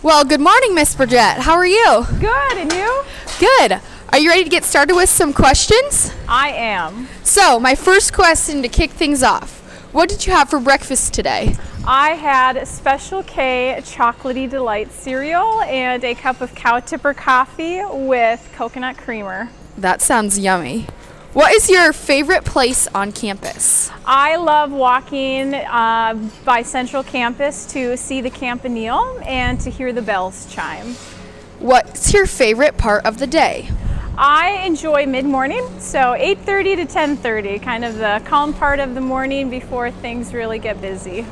Well, good morning, Miss Burgett. How are you? Good, and you? Good. Are you ready to get started with some questions? I am. So, my first question to kick things off. What did you have for breakfast today? I had Special K Chocolatey Delight cereal and a cup of cow tipper coffee with coconut creamer. That sounds yummy. What is your favorite place on campus? I love walking by Central Campus to see the campanile and to hear the bells chime. What's your favorite part of the day? I enjoy mid-morning, so 8:30 to 10:30, kind of the calm part of the morning before things really get busy.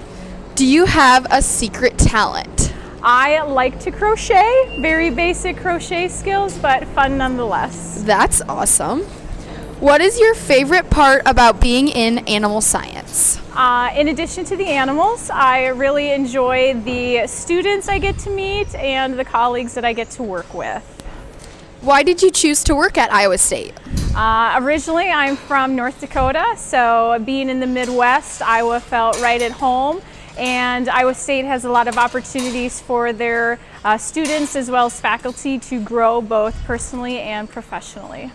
Do you have a secret talent? I like to crochet, very basic crochet skills, but fun nonetheless. That's awesome. What is your favorite part about being in animal science? In addition to the animals, I really enjoy the students I get to meet and the colleagues that I get to work with. Why did you choose to work at Iowa State? Originally, I'm from North Dakota, so being in the Midwest, Iowa felt right at home. And Iowa State has a lot of opportunities for their students as well as faculty to grow both personally and professionally.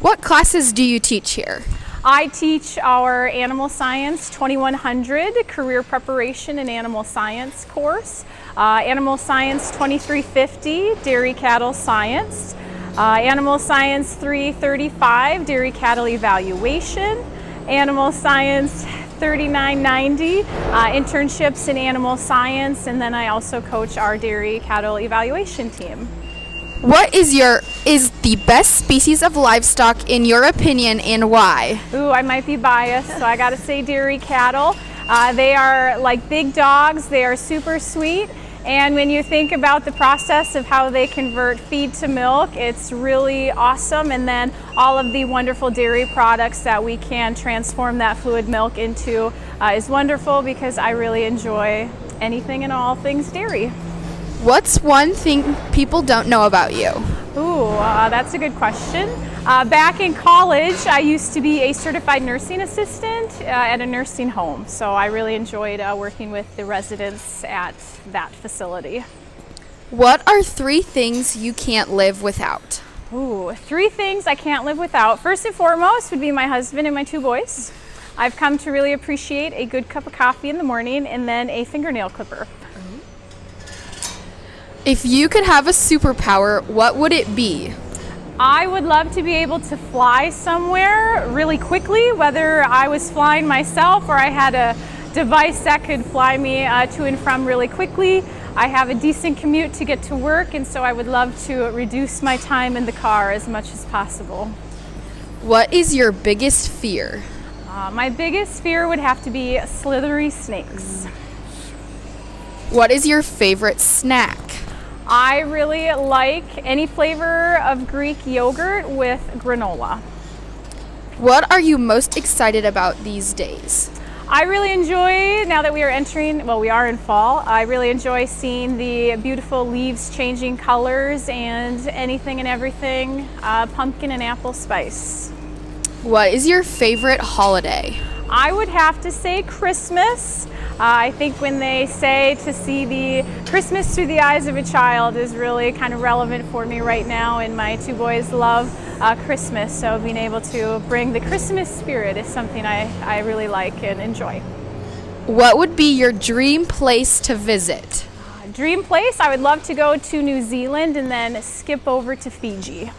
What classes do you teach here? I teach our Animal Science 2100 Career Preparation and Animal Science course, Animal Science 2350 Dairy Cattle Science, Animal Science 335 Dairy Cattle Evaluation, Animal Science 3990 internships in animal science, and then I also coach our dairy cattle evaluation team. What is the best species of livestock in your opinion, and why? Ooh, I might be biased, so I gotta say dairy cattle. They are like big dogs, they are super sweet, and when you think about the process of how they convert feed to milk, it's really awesome, and then all of the wonderful dairy products that we can transform that fluid milk into is wonderful because I really enjoy anything and all things dairy. What's one thing people don't know about you? Ooh, that's a good question. Back in college, I used to be a certified nursing assistant at a nursing home, so I really enjoyed working with the residents at that facility. What are 3 things you can't live without? Ooh, 3 things I can't live without. First and foremost would be my husband and my 2 boys. I've come to really appreciate a good cup of coffee in the morning and then a fingernail clipper. If you could have a superpower, what would it be? I would love to be able to fly somewhere really quickly, whether I was flying myself or I had a device that could fly me to and from really quickly. I have a decent commute to get to work, and so I would love to reduce my time in the car as much as possible. What is your biggest fear? My biggest fear would have to be slithery snakes. What is your favorite snack? I really like any flavor of Greek yogurt with granola. What are you most excited about these days? I really enjoy, now that we are in fall, I really enjoy seeing the beautiful leaves changing colors and anything and everything, pumpkin and apple spice. What is your favorite holiday? I would have to say Christmas. I think when they say to see the Christmas through the eyes of a child is really kind of relevant for me right now, and my 2 boys love Christmas, so being able to bring the Christmas spirit is something I really like and enjoy. What would be your dream place to visit? Dream place, I would love to go to New Zealand and then skip over to Fiji.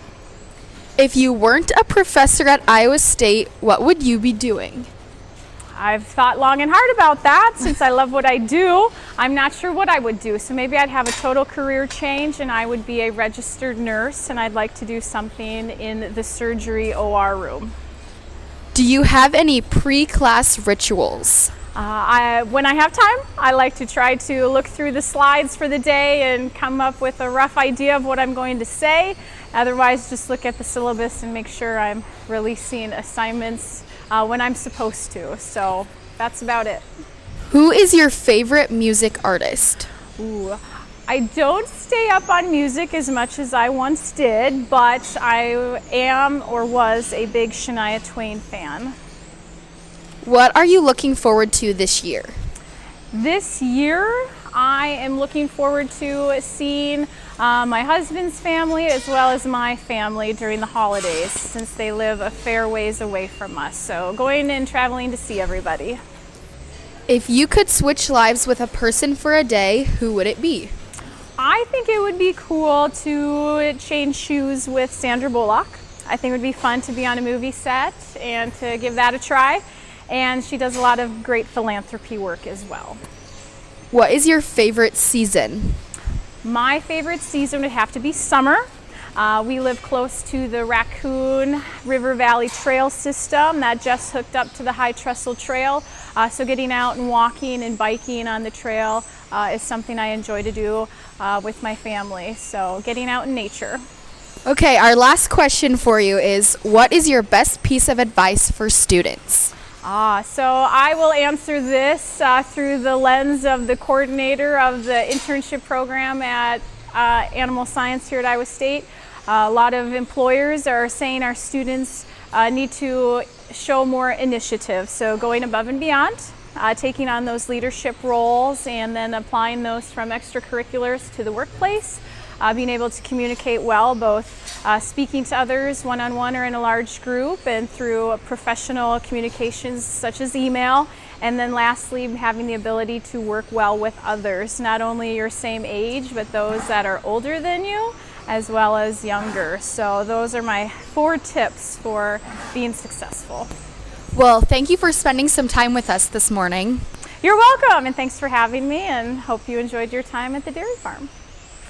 If you weren't a professor at Iowa State, what would you be doing? I've thought long and hard about that since I love what I do. I'm not sure what I would do, so maybe I'd have a total career change and I would be a registered nurse, and I'd like to do something in the surgery OR room. Do you have any pre-class rituals? When I have time, I like to try to look through the slides for the day and come up with a rough idea of what I'm going to say. Otherwise, just look at the syllabus and make sure I'm releasing assignments when I'm supposed to. So that's about it. Who is your favorite music artist? Ooh, I don't stay up on music as much as I once did, but I am or was a big Shania Twain fan. What are you looking forward to this year? This year, I am looking forward to seeing my husband's family as well as my family during the holidays, since they live a fair ways away from us. So going and traveling to see everybody. If you could switch lives with a person for a day, who would it be? I think it would be cool to change shoes with Sandra Bullock. I think it would be fun to be on a movie set and to give that a try. And she does a lot of great philanthropy work as well. What is your favorite season? My favorite season would have to be summer. We live close to the Raccoon River Valley Trail system that just hooked up to the High Trestle Trail. So getting out and walking and biking on the trail is something I enjoy to do with my family. So getting out in nature. Okay, our last question for you is, what is your best piece of advice for students? So I will answer this through the lens of the coordinator of the internship program at Animal Science here at Iowa State. A lot of employers are saying our students need to show more initiative, so going above and beyond, taking on those leadership roles and then applying those from extracurriculars to the workplace. Being able to communicate well, both speaking to others one-on-one or in a large group, and through professional communications such as email. And then lastly, having the ability to work well with others, not only your same age, but those that are older than you, as well as younger. So those are my 4 tips for being successful. Well, thank you for spending some time with us this morning. You're welcome, and thanks for having me, and hope you enjoyed your time at the dairy farm.